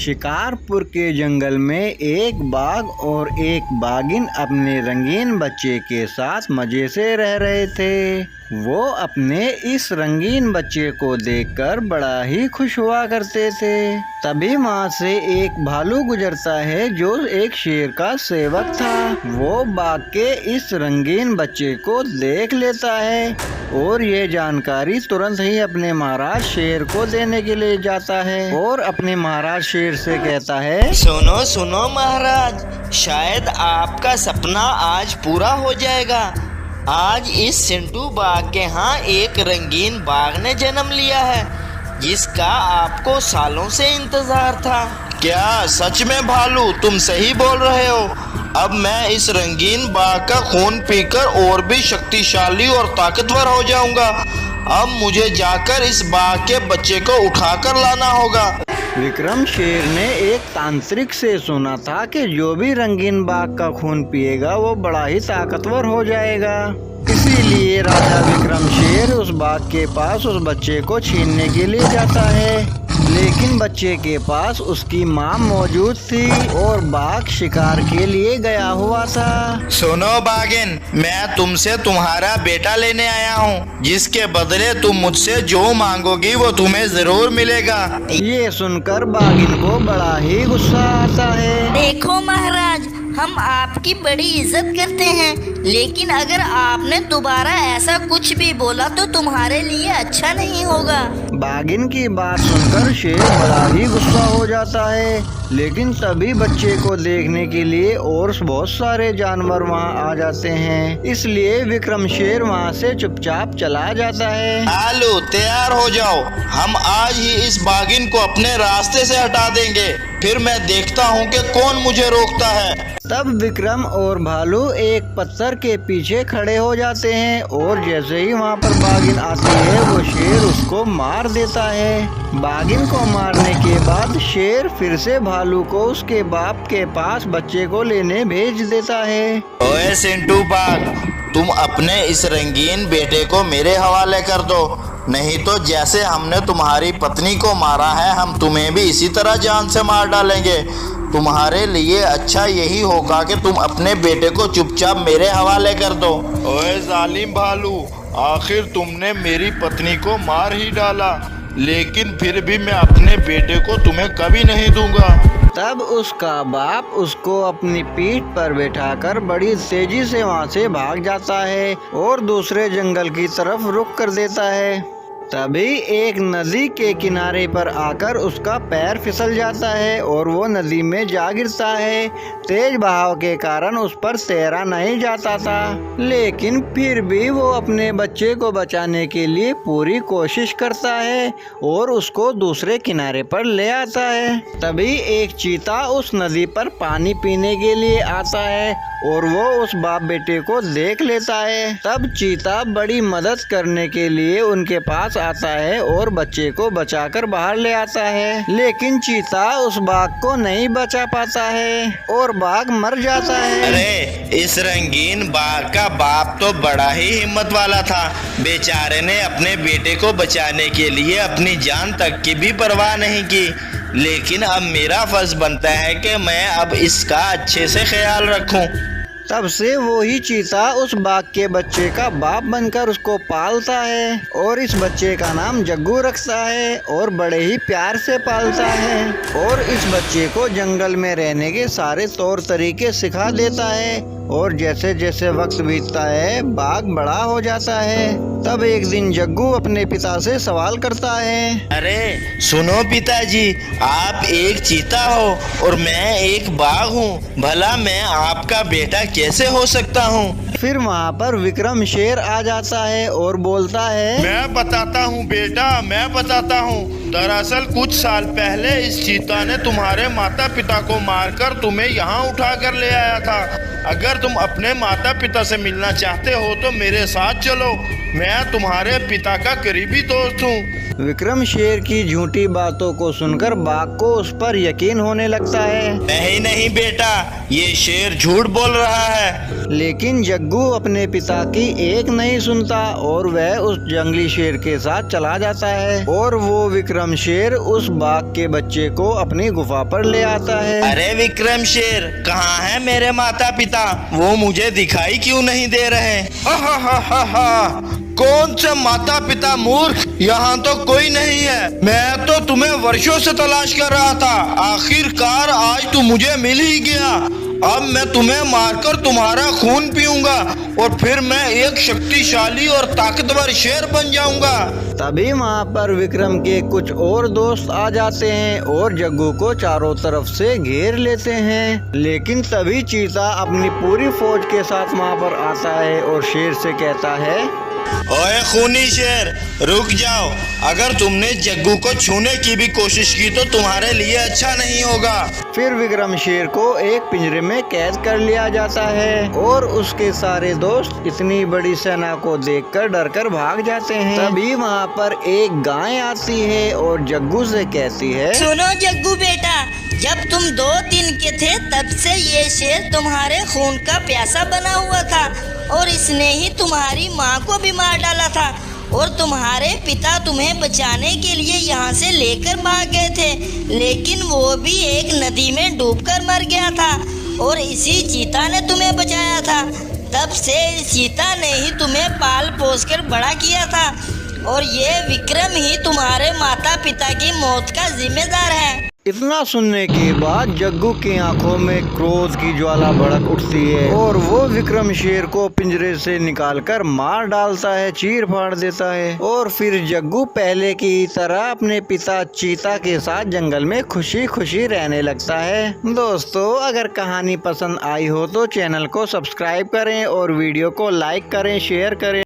शिकारपुर के जंगल में एक बाघ और एक बाघिन अपने रंगीन बच्चे के साथ मजे से रह रहे थे। वो अपने इस रंगीन बच्चे को देखकर बड़ा ही खुश हुआ करते थे। तभी वहाँ से एक भालू गुजरता है जो एक शेर का सेवक था। वो बाघ के इस रंगीन बच्चे को देख लेता है और ये जानकारी तुरंत ही अपने महाराज शेर को देने के लिए जाता है और अपने महाराज शेर से कहता है, सुनो सुनो महाराज, शायद आपका सपना आज पूरा हो जाएगा। आज इस सिंटू बाघ के यहाँ एक रंगीन बाघ ने जन्म लिया है जिसका आपको सालों से इंतजार था। क्या सच में भालू, तुम सही बोल रहे हो? अब मैं इस रंगीन बाघ का खून पीकर और भी शक्तिशाली और ताकतवर हो जाऊंगा। अब मुझे जाकर इस बाघ के बच्चे को उठाकर लाना होगा। विक्रम शेर ने एक तांत्रिक से सुना था कि जो भी रंगीन बाघ का खून पिएगा वो बड़ा ही ताकतवर हो जाएगा। इसीलिए राजा विक्रम शेर उस बाघ के पास उस बच्चे को छीनने के लिए जाता है, लेकिन बच्चे के पास उसकी माँ मौजूद थी और बाघ शिकार के लिए गया हुआ था। सुनो बाघिन, मैं तुमसे तुम्हारा बेटा लेने आया हूँ, जिसके बदले तुम मुझसे जो मांगोगी वो तुम्हें जरूर मिलेगा। ये सुनकर बाघिन को बड़ा ही गुस्सा आता है। देखो महाराज, हम आपकी बड़ी इज्जत करते हैं, लेकिन अगर आपने दोबारा ऐसा कुछ भी बोला तो तुम्हारे लिए अच्छा नहीं होगा। बाघिन की बात सुनकर शेर बड़ा ही गुस्सा हो जाता है, लेकिन तभी बच्चे को देखने के लिए और बहुत सारे जानवर वहाँ आ जाते हैं। इसलिए विक्रम शेर वहाँ से चुपचाप चला जाता है। आलू तैयार हो जाओ, हम आज ही इस बाघिन को अपने रास्ते से हटा देंगे, फिर मैं देखता हूँ कि कौन मुझे रोकता है। तब विक्रम और भालू एक पत्थर के पीछे खड़े हो जाते हैं और जैसे ही वहाँ पर बाघिन आती है वो शेर उसको मार देता है। बाघिन को मारने के बाद शेर फिर से भालू को उसके बाप के पास बच्चे को लेने भेज देता है। ओए सिंटू बाघ, तुम अपने इस रंगीन बेटे को मेरे हवाले कर दो, नहीं तो जैसे हमने तुम्हारी पत्नी को मारा है हम तुम्हें भी इसी तरह जान से मार डालेंगे। तुम्हारे लिए अच्छा यही होगा कि तुम अपने बेटे को चुपचाप मेरे हवाले कर दो। ओए जालिम भालू, आखिर तुमने मेरी पत्नी को मार ही डाला, लेकिन फिर भी मैं अपने बेटे को तुम्हें कभी नहीं दूंगा। तब उसका बाप उसको अपनी पीठ पर बैठाकर बड़ी तेजी से वहाँ से भाग जाता है और दूसरे जंगल की तरफ रुख कर देता है। तभी एक नदी के किनारे पर आकर उसका पैर फिसल जाता है और वो नदी में जा गिरता है। तेज बहाव के कारण उस पर तैरा नहीं जाता था, लेकिन फिर भी वो अपने बच्चे को बचाने के लिए पूरी कोशिश करता है और उसको दूसरे किनारे पर ले आता है। तभी एक चीता उस नदी पर पानी पीने के लिए आता है और वो उस बाप बेटे को देख लेता है। तब चीता बड़ी मदद करने के लिए उनके पास आता है और बच्चे को बचाकर बाहर ले आता है, लेकिन चीता उस बाघ को नहीं बचा पाता है और बाघ मर जाता है। अरे इस रंगीन बाघ का बाप तो बड़ा ही हिम्मत वाला था, बेचारे ने अपने बेटे को बचाने के लिए अपनी जान तक की भी परवाह नहीं की। लेकिन अब मेरा फर्ज बनता है कि मैं अब इसका अच्छे से ख्याल रखूं। तब से वो ही चीता उस बाघ के बच्चे का बाप बनकर उसको पालता है और इस बच्चे का नाम जग्गू रखता है और बड़े ही प्यार से पालता है और इस बच्चे को जंगल में रहने के सारे तौर तरीके सिखा देता है। और जैसे जैसे वक्त बीतता है बाघ बड़ा हो जाता है। तब एक दिन जग्गू अपने पिता से सवाल करता है, अरे सुनो पिताजी, आप एक चीता हो और मैं एक बाघ हूँ, भला मैं आपका बेटा कैसे हो सकता हूँ? फिर वहाँ पर विक्रम शेर आ जाता है और बोलता है, मैं बताता हूँ बेटा, मैं बताता हूँ। दरअसल कुछ साल पहले इस चीता ने तुम्हारे माता पिता को मारकर तुम्हें यहाँ उठा कर ले आया था। अगर तुम अपने माता पिता से मिलना चाहते हो तो मेरे साथ चलो, मैं तुम्हारे पिता का करीबी दोस्त हूँ। विक्रम शेर की झूठी बातों को सुनकर बाघ को उस पर यकीन होने लगता है। नहीं नहीं बेटा, ये शेर झूठ बोल रहा है। लेकिन जग्गू अपने पिता की एक नहीं सुनता और वह उस जंगली शेर के साथ चला जाता है और वो विक्रम शेर उस बाघ के बच्चे को अपनी गुफा पर ले आता है। अरे विक्रम शेर, कहाँ है मेरे माता पिता? वो मुझे दिखाई क्यों नहीं दे रहे? हा। कौन से माता पिता मूर्ख, यहाँ तो कोई नहीं है। मैं तो तुम्हें वर्षों से तलाश कर रहा था, आखिरकार आज तू मुझे मिल ही गया। अब मैं तुम्हें मारकर तुम्हारा खून पीऊंगा और फिर मैं एक शक्तिशाली और ताकतवर शेर बन जाऊंगा। तभी वहाँ पर विक्रम के कुछ और दोस्त आ जाते हैं और जग्गू को चारों तरफ से घेर लेते हैं। लेकिन तभी चीता अपनी पूरी फौज के साथ वहाँ पर आता है और शेर से कहता है, ओए खूनी शेर, रुक जाओ। अगर तुमने जग्गू को छूने की भी कोशिश की तो तुम्हारे लिए अच्छा नहीं होगा। फिर विक्रम शेर को एक पिंजरे में कैद कर लिया जाता है और उसके सारे दोस्त इतनी बड़ी सेना को देखकर डरकर भाग जाते हैं। तभी वहाँ पर एक गाय आती है और जग्गू से कहती है, सुनो जग्गू बेटा, जब तुम 2 दिन के थे तब से ये शेर तुम्हारे खून का प्यासा बना हुआ था और इसने ही तुम्हारी माँ को भी मार डाला था और तुम्हारे पिता तुम्हें बचाने के लिए यहाँ से लेकर भाग गए थे, लेकिन वो भी एक नदी में डूबकर मर गया था और इसी चीता ने तुम्हें बचाया था। तब से इस चीता ने ही तुम्हें पाल पोस कर बड़ा किया था और ये विक्रम ही तुम्हारे माता पिता की मौत का जिम्मेदार है। इतना सुनने के बाद जग्गू की आंखों में क्रोध की ज्वाला भड़क उठती है और वो विक्रम शेर को पिंजरे से निकालकर मार डालता है, चीर फाड़ देता है। और फिर जग्गू पहले की तरह अपने पिता चीता के साथ जंगल में खुशी खुशी रहने लगता है। दोस्तों, अगर कहानी पसंद आई हो तो चैनल को सब्सक्राइब करें और वीडियो को लाइक करें, शेयर करें।